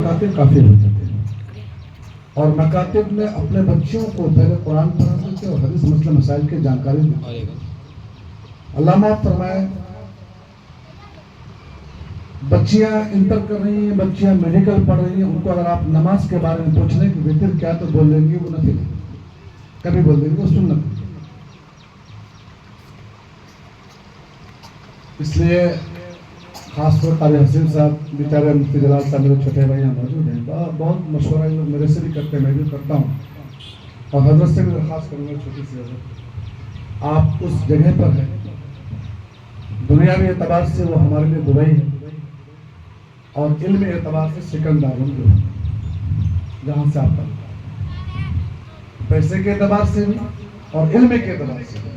مکاتب کافی ہوتے تھے، اور مکاتب میں اپنے بچوں کو پہلے قرآن پڑھاتے تھے اور حدیث مسئلہ مسائل کی جانکاری دیتے تھے۔ علامہ فرمائے بچیاں انٹر کر رہی ہیں، بچیاں میڈیکل پڑھ رہی ہیں، ان کو اگر آپ نماز کے بارے میں پوچھنے کی وطر کیا تو بول دیں گے وہ نفل ہے، کبھی بول دیں گے وہ سنت ہے۔ اس لیے خاص طور قاری حسین صاحب بیچارے مفتی جلال صاحب میرے چھوٹے بھائی یہاں موجود ہیں، بہت مشورہ لوگ میرے سے بھی کرتے ہیں، میں بھی کرتا ہوں، اور حضرت سے بھی درخواست کروں گا چھوٹی سی حضرت، آپ اس جگہ پر ہیں، دنیاوی اعتبار سے وہ ہمارے لیے دبئی ہے، اور علم اعتبار سے سکندر جو ہے جہاں سے آپ پڑھتے ہیں، پیسے کے اعتبار سے بھی اور علم کے اعتبار سے بھی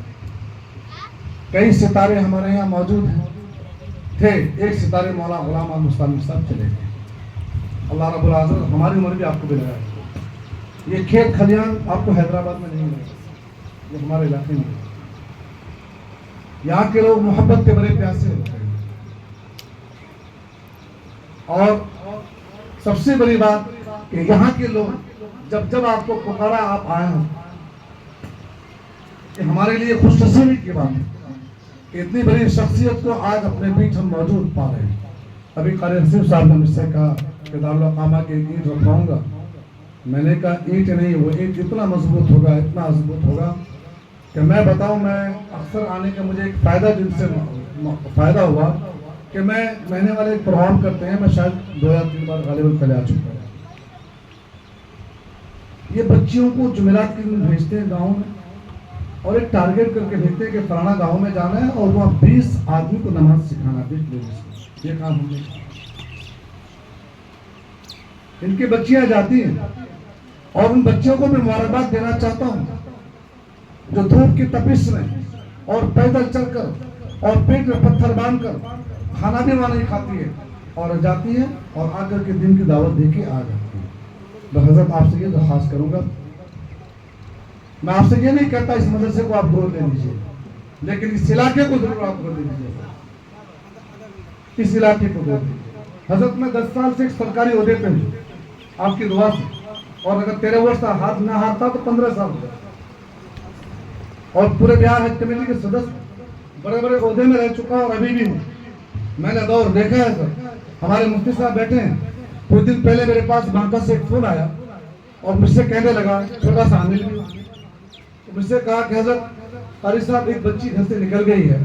کئی ستارے ہمارے یہاں موجود ہیں تھے۔ ایک ستارے مولا غلام احمد مستانی صاحب چلے گئے، اللہ رب العزت ہماری عمر بھی آپ کو بھی لگائے۔ یہ کھیت کھلیان آپ کو حیدرآباد میں نہیں ملے، یہ ہمارے علاقے میں، یہاں کے لوگ محبت کے بڑے پیاسے ہوتے ہیں، اور سب سے بڑی بات کہ یہاں کے لوگ جب آپ کو پکارا آپ آئے ہوں، یہ ہمارے لیے خوش نصیبی کی بات ہے کہ اتنی بڑی شخصیت کو آج اپنے بیچ ہم موجود پا رہے ہیں۔ ابھی قاری حسین صاحب نے مجھ سے کہا کہ دارالقامہ کی اینٹ رکھواؤں گا، میں نے کہا اینٹ نہیں، وہ اینٹ اتنا مضبوط ہوگا، اتنا مضبوط ہوگا کہ میں بتاؤں، میں اکثر آنے کا مجھے ایک فائدہ دن سے فائدہ ہوا کہ میں مہینے والے ایک پروگرام کرتے ہیں، میں شاید 2 یا 3 بار غالباً پہلے آ چکا ہوں۔ یہ بچیوں کو جمعرات کے دن بھیجتے ہیں گاؤں میں، اور ایک ٹارگیٹ کر کے بھیجتے ہیں کہ فلانا گاؤں میں جانا ہے اور وہاں 20 آدمی کو نماز سکھانا، 20 لیڈیز کو، یہ کام ہم نے ان کی بچیاں جاتی ہیں، اور ان بچوں کو میں مبارکباد دینا چاہتا ہوں جو دھوپ کی تپش میں اور پیدل چل کر اور پیٹ میں پتھر باندھ کر کھانا بھی وہاں نہیں کھاتی ہے اور جاتی ہے اور آ کر کے دن کی دعوت دے کے آ جاتی ہے۔ حضرت آپ سے یہ درخواست کروں گا، میں آپ سے یہ نہیں کہتا اس مدرسے کو آپ گود لے لیجیے، لیکن اس علاقے کو ضرور آپ گود لے لیجیے، اس علاقے کو گود لیجیے۔ حضرت میں 10 سال سے ایک سرکاری عہدے پہ ہوں آپ کی دعا سے، اور اگر 13 ورش کا ہاتھ نہ ہارتا تو 15 سال ہو، اور پورے بہار حج کمیٹی کے صدر بڑے بڑے عہدے میں رہ چکا اور ابھی بھی ہوں۔ میں نے دور دیکھا ہے سر، ہمارے مفتی صاحب بیٹھے ہیں، کچھ دن پہلے میرے پاس بانکا سے ایک فون آیا اور مجھ سے کہنے لگا، چھوٹا سا عامل بھی، مجھ سے کہا کہ حضرت قاری صاحب ایک بچی گھر سے نکل گئی ہے،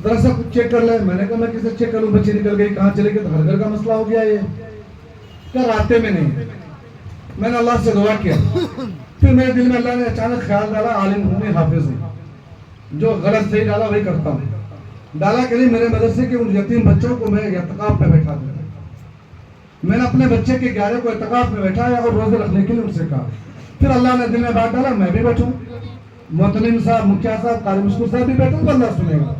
ذرا سا کچھ چیک کر لیں۔ میں نے کہا میں کسے چیک کروں، بچی نکل گئی کہاں چلے گئی، تو ہر گھر کا مسئلہ ہو گیا یہ، کیا راستے میں نہیں۔ میں نے اللہ سے دعا کیا، پھر میرے دل میں اللہ نے اچانک خیال ڈالا، عالم ہوں حافظ ہوں، جو غلط صحیح ڈالا وہی کرتا ہوں، ڈالا کہ نہیں میرے مدرسے کے ان یتیم بچوں کو میں اعتکاف میں بیٹھا دوں۔ میں نے اپنے بچے کے 11 کو اعتکاف میں بیٹھایا اور روزے رکھنے کے لیے ان سے کہا، پھر اللہ نے دل میں بات ڈالا میں بھی بیٹھوں، محتمم صاحب، مکھیا صاحب، قاری مشکور صاحب بھی بیٹھوں تو اللہ سنے گا۔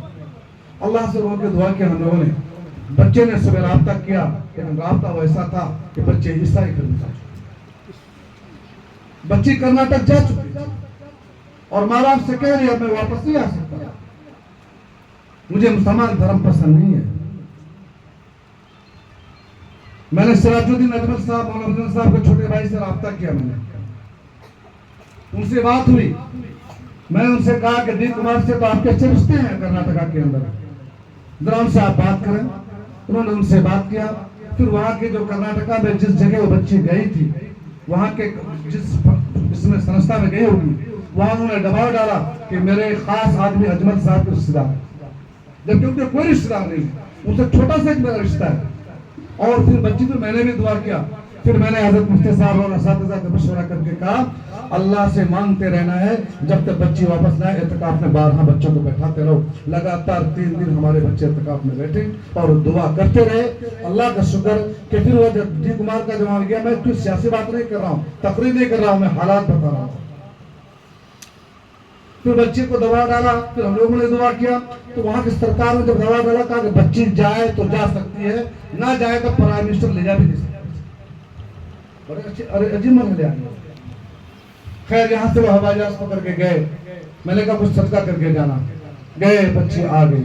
اللہ سے رو کے دعا کیا ہم لوگوں نے، بچے نے صبح رابطہ کیا، لیکن رابطہ ویسا تھا کہ بچے عیسائی کرنے جا چکے، بچی کرناٹک جا چکی، اور ماں باپ سے کہہ رہی ہے میں واپس نہیں آ سکتا، مجھے مسلمان دھرم پسند نہیں ہے۔ میں نے سراج الدین اجمل صاحب، مولانا صاحب کے چھوٹے بھائی سے رابطہ کیا، میں نے ان سے بات ہوئی، میں نے ان سے کہا کہ دین کمار سے تو آپ کے اچھے رشتے ہیں کرناٹکا کے اندر، ذرا ان سے آپ بات کریں۔ انہوں نے ان سے بات کیا، پھر وہاں کے جو کرناٹکا میں جس جگہ وہ بچی گئی تھی، وہاں کے جس اس میں سنستھا میں گئی ہوگی، وہاں انہوں نے دباؤ ڈالا کہ میرے خاص آدمی اجمل صاحب کے رشتے دار، جبکہ ان کے کوئی رشتے دار نہیں، ان سے چھوٹا سا ایک میرا رشتہ ہے۔ اور پھر بچی تو میں نے بھی دعا کیا، پھر میں نے حضرت مفتی صاحب اور اساتذہ سے مشورہ کر کے کہا اللہ سے مانگتے رہنا ہے جب تک بچی واپس نہ آئے، اعتکاف میں 12 بچوں کو بیٹھاتے رہو۔ لگاتار 3 دن ہمارے بچے اعتکاف میں بیٹھے اور دعا کرتے رہے۔ اللہ کا شکر کہ پھر وہ جب جی کمار کا جواب گیا، میں کوئی سیاسی بات نہیں کر رہا ہوں، تقریر نہیں کر رہا ہوں، میں حالات بتا رہا ہوں۔ پھر بچے کو دوا ڈالا، پھر ہم لوگوں نے دعا کیا، تو وہاں کی سرکار نے جب دوا ڈالا کہا کہ بچی جائے تو جا سکتی ہے، نہ جائے تو پرائم منسٹر لے جا بھی نہیں سکتا۔ بڑے اچھے عجیب مرحلے آئے۔ خیر یہاں سے وہ ہوائی جہاز پکڑ کے گئے، میں نے کہا کچھ صدقہ کر کے جانا، گئے، بچی آ گئی۔